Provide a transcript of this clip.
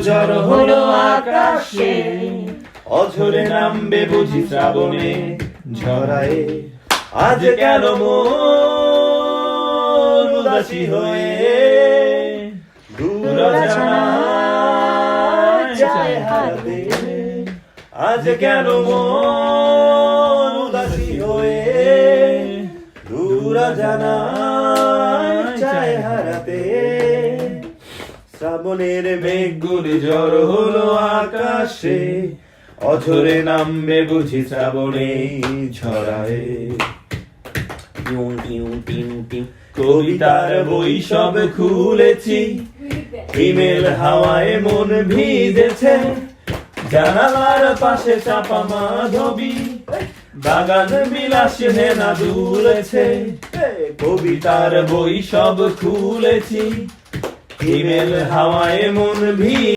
ঝড় হলো আকাশে, অঝরে নামবে বুঝি শ্রাবণে ঝরায়ে। আজ কেন মন উদাসী হয়ে দূর অজানায় যায় হারাতে। আজ কেন মন উদাসী হয়ে দূর অজানায় যায় হারাতে। শ্রাবণের মেঘগুলি ঝড় হলো আকাশে, অঝরে নামবে বুঝি শ্রাবণে ঝরায়ে। কবিতার বই সব খুলেছি, ইমেল হাওয়ায় মন ভিজেছে। জানালার পাশে চাপা মাধবী, বাগান বিলাস হেনা দুলেছে। কবিতার বই সব খুলেছি, ইমেল হাওয়ায় মন